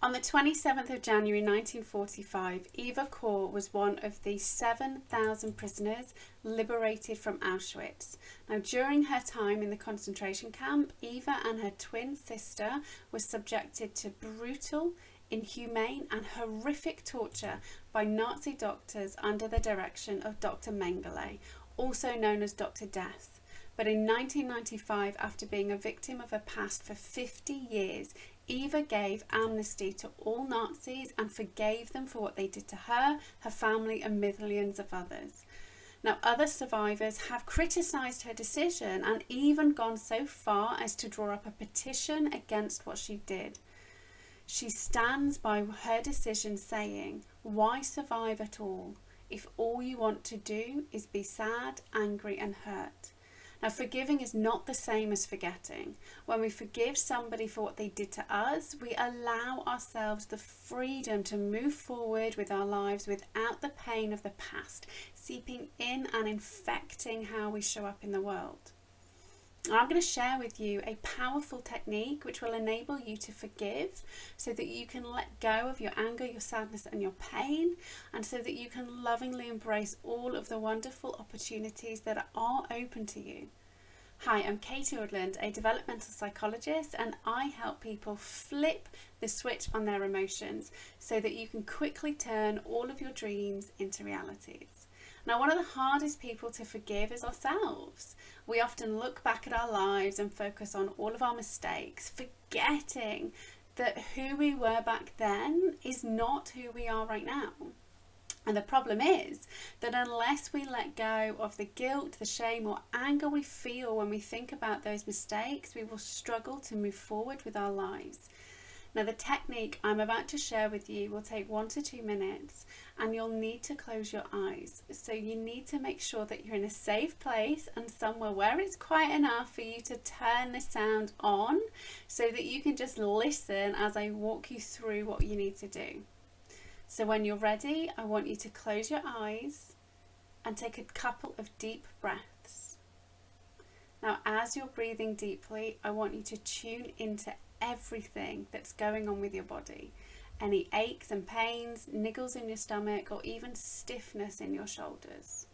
On the 27th of January 1945, Eva Kor was one of the 7,000 prisoners liberated from Auschwitz. Now, during her time in the concentration camp, Eva and her twin sister were subjected to brutal, inhumane and horrific torture by Nazi doctors under the direction of Dr. Mengele, also known as Dr. Death. But in 1995, after being a victim of her past for 50 years, Eva gave amnesty to all Nazis and forgave them for what they did to her, her family and millions of others. Now, other survivors have criticised her decision and even gone so far as to draw up a petition against what she did. She stands by her decision, saying, "Why survive at all if all you want to do is be sad, angry and hurt?" Now, forgiving is not the same as forgetting. When we forgive somebody for what they did to us, we allow ourselves the freedom to move forward with our lives without the pain of the past seeping in and infecting how we show up in the world. And I'm going to share with you a powerful technique which will enable you to forgive so that you can let go of your anger, your sadness and your pain, and so that you can lovingly embrace all of the wonderful opportunities that are open to you. Hi, I'm Katie Woodland, a developmental psychologist, and I help people flip the switch on their emotions so that you can quickly turn all of your dreams into realities. Now, one of the hardest people to forgive is ourselves. We often look back at our lives and focus on all of our mistakes, forgetting that who we were back then is not who we are right now. And the problem is that unless we let go of the guilt, the shame or anger we feel when we think about those mistakes, we will struggle to move forward with our lives. Now, the technique I'm about to share with you will take 1 to 2 minutes, and you'll need to close your eyes. So you need to make sure that you're in a safe place and somewhere where it's quiet enough for you to turn the sound on so that you can just listen as I walk you through what you need to do. So when you're ready, I want you to close your eyes and take a couple of deep breaths. Now, as you're breathing deeply, I want you to tune into everything that's going on with your body. Any aches and pains, niggles in your stomach, or even stiffness in your shoulders.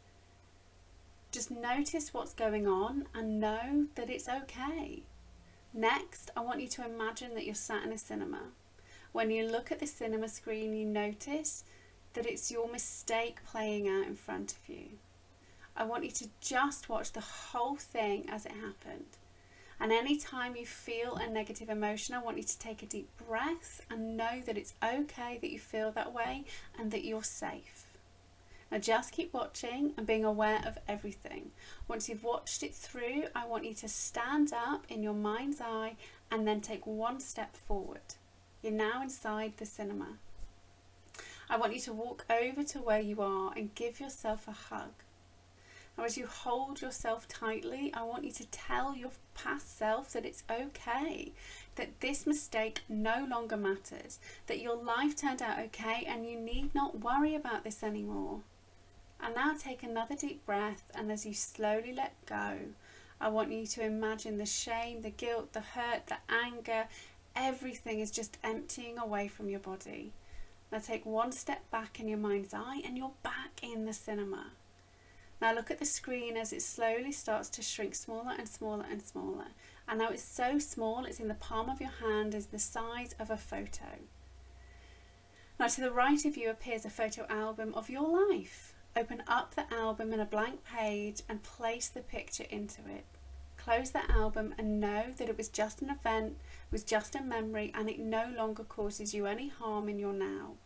Just notice what's going on and know that it's okay. Next, I want you to imagine that you're sat in a cinema. When you look at the cinema screen, you notice that it's your mistake playing out in front of you. I want you to just watch the whole thing as it happened. And anytime you feel a negative emotion, I want you to take a deep breath and know that it's okay that you feel that way and that you're safe. Now just keep watching and being aware of everything. Once you've watched it through, I want you to stand up in your mind's eye and then take 1 step forward. You're now inside the cinema. I want you to walk over to where you are and give yourself a hug. Now, as you hold yourself tightly, I want you to tell your past self that it's okay, that this mistake no longer matters, that your life turned out okay and you need not worry about this anymore. And now take another deep breath, and as you slowly let go, I want you to imagine the shame, the guilt, the hurt, the anger, everything is just emptying away from your body. Now take 1 step back in your mind's eye and you're back in the cinema. Now look at the screen as it slowly starts to shrink smaller and smaller and smaller. And now it's so small, it's in the palm of your hand, is the size of a photo. Now to the right of you appears a photo album of your life. Open up the album in a blank page and place the picture into it. Close the album and know that it was just an event, it was just a memory, and it no longer causes you any harm in your now.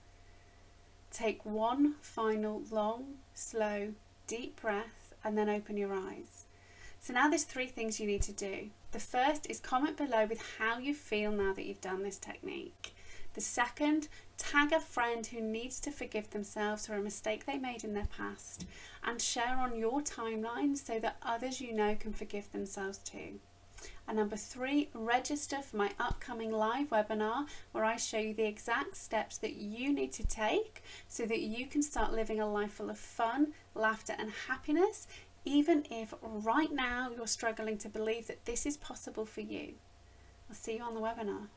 Take 1 final long, slow, deep breath and then open your eyes. So now there's 3 things you need to do. The first is comment below with how you feel now that you've done this technique. The second, tag a friend who needs to forgive themselves for a mistake they made in their past and share on your timeline so that others you know can forgive themselves too. And number 3, register for my upcoming live webinar where I show you the exact steps that you need to take so that you can start living a life full of fun, laughter and happiness, even if right now you're struggling to believe that this is possible for you. I'll see you on the webinar.